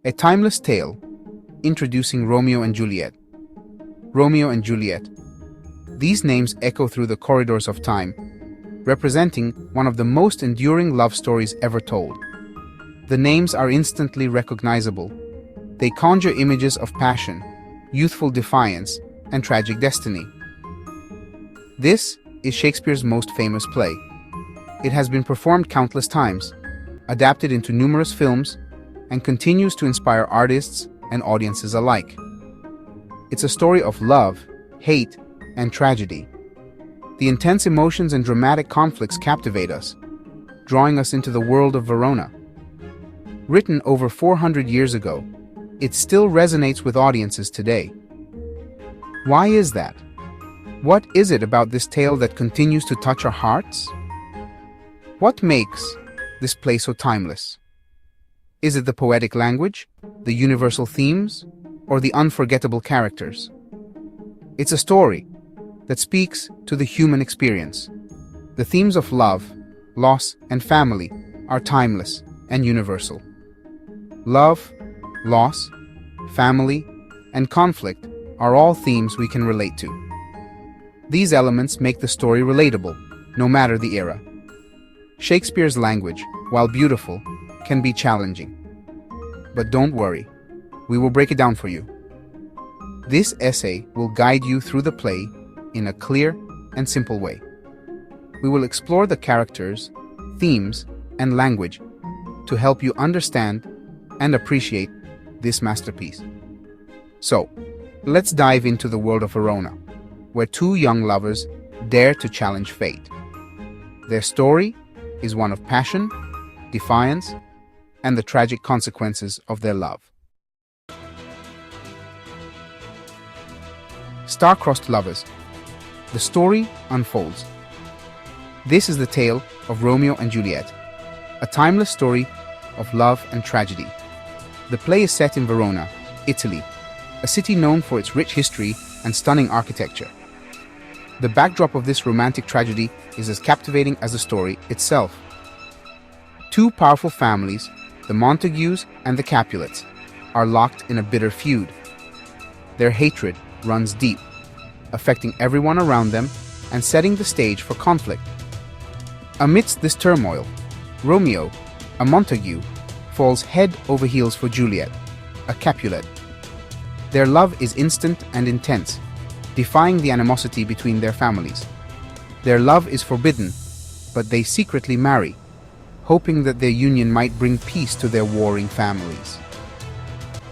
A timeless tale, introducing Romeo and Juliet. Romeo and Juliet. These names echo through the corridors of time, representing one of the most enduring love stories ever told. The names are instantly recognizable. They conjure images of passion, youthful defiance, and tragic destiny. This is Shakespeare's most famous play. It has been performed countless times, adapted into numerous films, and continues to inspire artists and audiences alike. It's a story of love, hate, and tragedy. The intense emotions and dramatic conflicts captivate us, drawing us into the world of Verona. Written over 400 years ago, it still resonates with audiences today. Why is that? What is it about this tale that continues to touch our hearts? What makes this play so timeless? Is it the poetic language, the universal themes, or the unforgettable characters? It's a story that speaks to the human experience. The themes of love, loss, and family are timeless and universal. Love, loss, family, and conflict are all themes we can relate to. These elements make the story relatable, no matter the era. Shakespeare's language, while beautiful, can be challenging. But don't worry, we will break it down for you. This essay will guide you through the play in a clear and simple way. We will explore the characters, themes, and language to help you understand and appreciate this masterpiece. So, let's dive into the world of Verona, where two young lovers dare to challenge fate. Their story is one of passion, defiance, and the tragic consequences of their love. Star-crossed lovers. The story unfolds. This is the tale of Romeo and Juliet, a timeless story of love and tragedy. The play is set in Verona, Italy, a city known for its rich history and stunning architecture. The backdrop of this romantic tragedy is as captivating as the story itself. Two powerful families, the Montagues and the Capulets, are locked in a bitter feud. Their hatred runs deep, affecting everyone around them and setting the stage for conflict. Amidst this turmoil, Romeo, a Montague, falls head over heels for Juliet, a Capulet. Their love is instant and intense, defying the animosity between their families. Their love is forbidden, but they secretly marry, hoping that their union might bring peace to their warring families.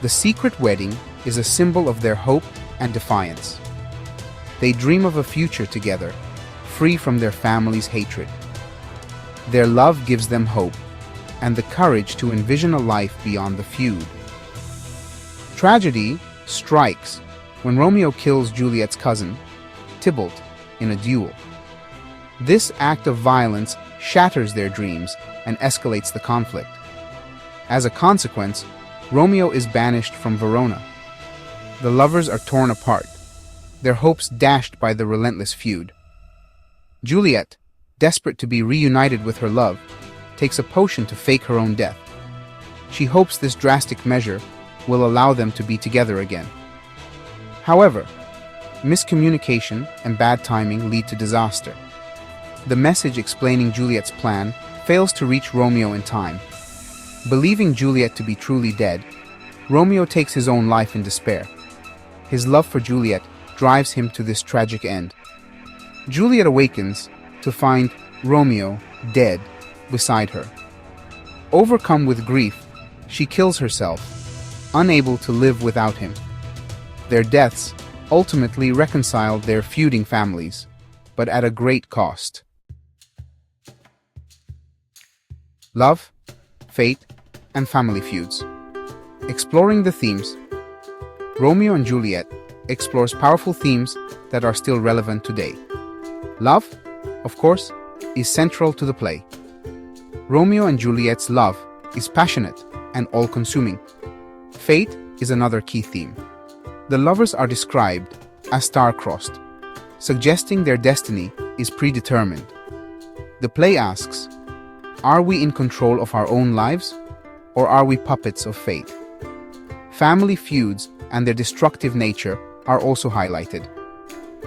The secret wedding is a symbol of their hope and defiance. They dream of a future together, free from their family's hatred. Their love gives them hope and the courage to envision a life beyond the feud. Tragedy strikes when Romeo kills Juliet's cousin, Tybalt, in a duel. This act of violence shatters their dreams and escalates the conflict. As a consequence, Romeo is banished from Verona. The lovers are torn apart, their hopes dashed by the relentless feud. Juliet, desperate to be reunited with her love, takes a potion to fake her own death. She hopes this drastic measure will allow them to be together again. However, miscommunication and bad timing lead to disaster. The message explaining Juliet's plan fails to reach Romeo in time. Believing Juliet to be truly dead, Romeo takes his own life in despair. His love for Juliet drives him to this tragic end. Juliet awakens to find Romeo dead beside her. Overcome with grief, she kills herself, unable to live without him. Their deaths ultimately reconciled their feuding families, but at a great cost. Love, fate, and family feuds. Exploring the themes. Romeo and Juliet explores powerful themes that are still relevant today. Love, of course, is central to the play. Romeo and Juliet's love is passionate and all-consuming. Fate is another key theme. The lovers are described as star-crossed, suggesting their destiny is predetermined. The play asks, are we in control of our own lives, or are we puppets of fate? Family feuds and their destructive nature are also highlighted.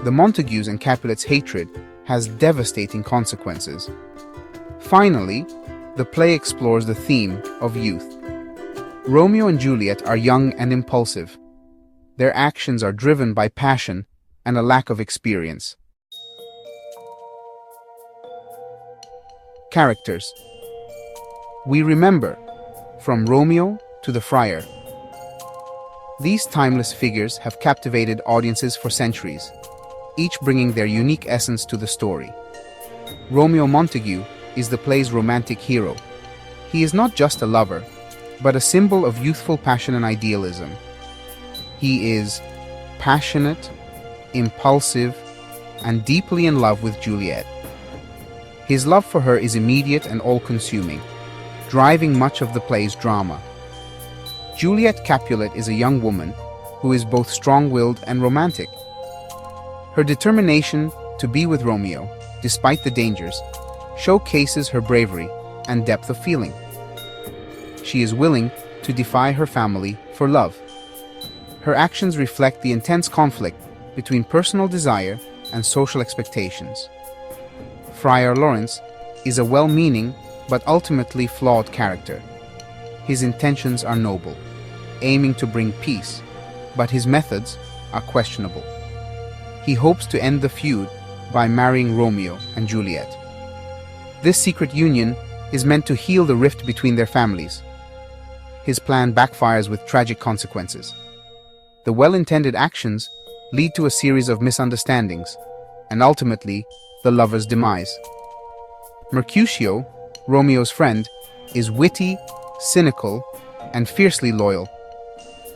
The Montagues and Capulets' hatred has devastating consequences. Finally, the play explores the theme of youth. Romeo and Juliet are young and impulsive. Their actions are driven by passion and a lack of experience. Characters. We remember, from Romeo to the Friar. These timeless figures have captivated audiences for centuries, each bringing their unique essence to the story. Romeo Montague is the play's romantic hero. He is not just a lover, but a symbol of youthful passion and idealism. He is passionate, impulsive, and deeply in love with Juliet. His love for her is immediate and all-consuming, driving much of the play's drama. Juliet Capulet is a young woman who is both strong-willed and romantic. Her determination to be with Romeo, despite the dangers, showcases her bravery and depth of feeling. She is willing to defy her family for love. Her actions reflect the intense conflict between personal desire and social expectations. Friar Lawrence is a well-meaning but ultimately flawed character. His intentions are noble, aiming to bring peace, but his methods are questionable. He hopes to end the feud by marrying Romeo and Juliet. This secret union is meant to heal the rift between their families. His plan backfires with tragic consequences. The well-intended actions lead to a series of misunderstandings, and ultimately, the lover's demise. Mercutio, Romeo's friend, is witty, cynical, and fiercely loyal.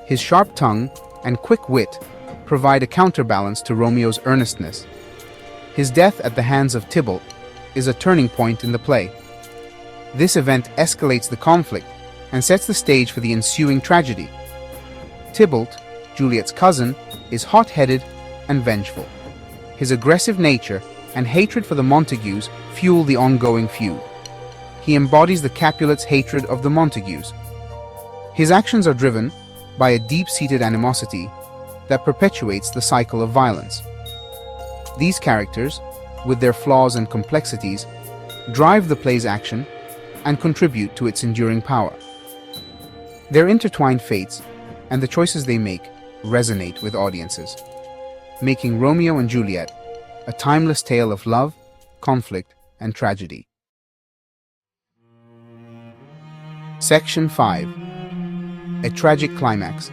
His sharp tongue and quick wit provide a counterbalance to Romeo's earnestness. His death at the hands of Tybalt is a turning point in the play. This event escalates the conflict and sets the stage for the ensuing tragedy. Tybalt, Juliet's cousin, is hot-headed and vengeful. His aggressive nature and hatred for the Montagues fuel the ongoing feud. He embodies the Capulets' hatred of the Montagues. His actions are driven by a deep-seated animosity that perpetuates the cycle of violence. These characters, with their flaws and complexities, drive the play's action and contribute to its enduring power. Their intertwined fates and the choices they make resonate with audiences, making Romeo and Juliet a timeless tale of love, conflict, and tragedy. Section 5. A tragic climax.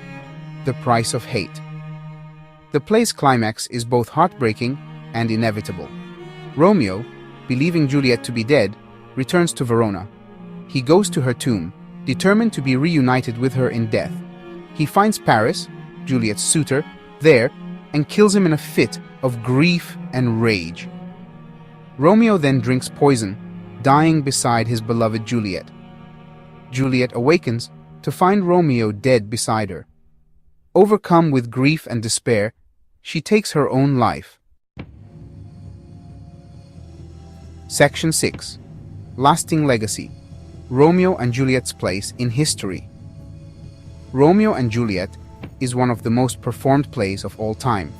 The price of hate. The play's climax is both heartbreaking and inevitable. Romeo, believing Juliet to be dead, returns to Verona. He goes to her tomb, determined to be reunited with her in death. He finds Paris, Juliet's suitor, there and kills him in a fit of grief and rage. Romeo then drinks poison, dying beside his beloved Juliet. Juliet awakens to find Romeo dead beside her. Overcome with grief and despair, she takes her own life. Section 6. Lasting Legacy. Romeo and Juliet's place in history. Romeo and Juliet is one of the most performed plays of all time.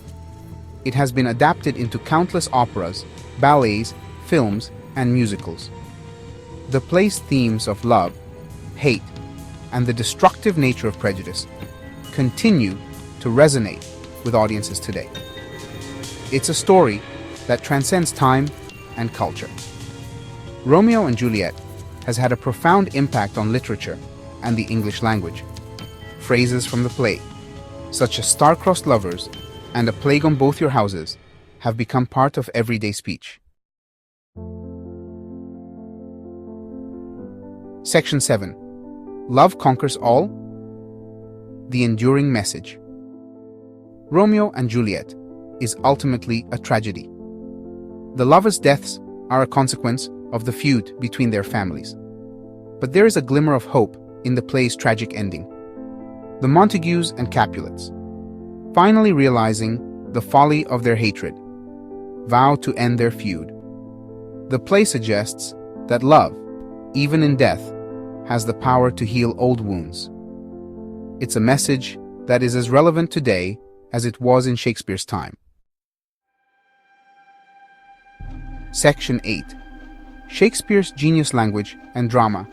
It has been adapted into countless operas, ballets, films, and musicals. The play's themes of love, hate, and the destructive nature of prejudice continue to resonate with audiences today. It's a story that transcends time and culture. Romeo and Juliet has had a profound impact on literature and the English language. Phrases from the play, such as star-crossed lovers and a plague on both your houses, have become part of everyday speech. Section 7. Love Conquers All. The Enduring Message. Romeo and Juliet is ultimately a tragedy. The lovers' deaths are a consequence of the feud between their families. But there is a glimmer of hope in the play's tragic ending. The Montagues and Capulets, finally realizing the folly of their hatred, vow to end their feud. The play suggests that love, even in death, has the power to heal old wounds. It's a message that is as relevant today as it was in Shakespeare's time. Section 8. Shakespeare's genius, language, and drama.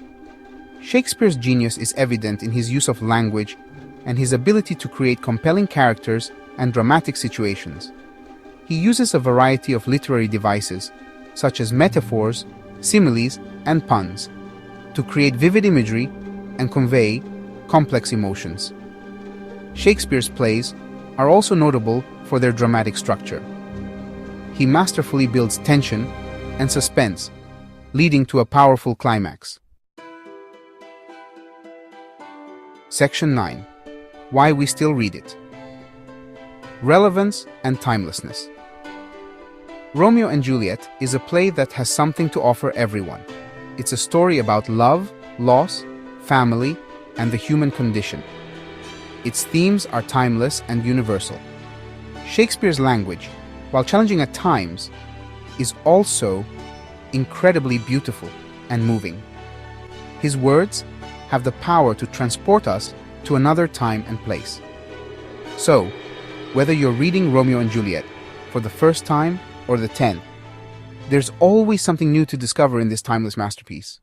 Shakespeare's genius is evident in his use of language and his ability to create compelling characters and dramatic situations. He uses a variety of literary devices, such as metaphors, similes, and puns, to create vivid imagery and convey complex emotions. Shakespeare's plays are also notable for their dramatic structure. He masterfully builds tension and suspense, leading to a powerful climax. Section 9. Why we still read it. Relevance and timelessness. Romeo and Juliet is a play that has something to offer everyone. It's a story about love, loss, family, and the human condition. Its themes are timeless and universal. Shakespeare's language, while challenging at times, is also incredibly beautiful and moving. His words have the power to transport us to another time and place. So, whether you're reading Romeo and Juliet for the first time or the 10th, there's always something new to discover in this timeless masterpiece.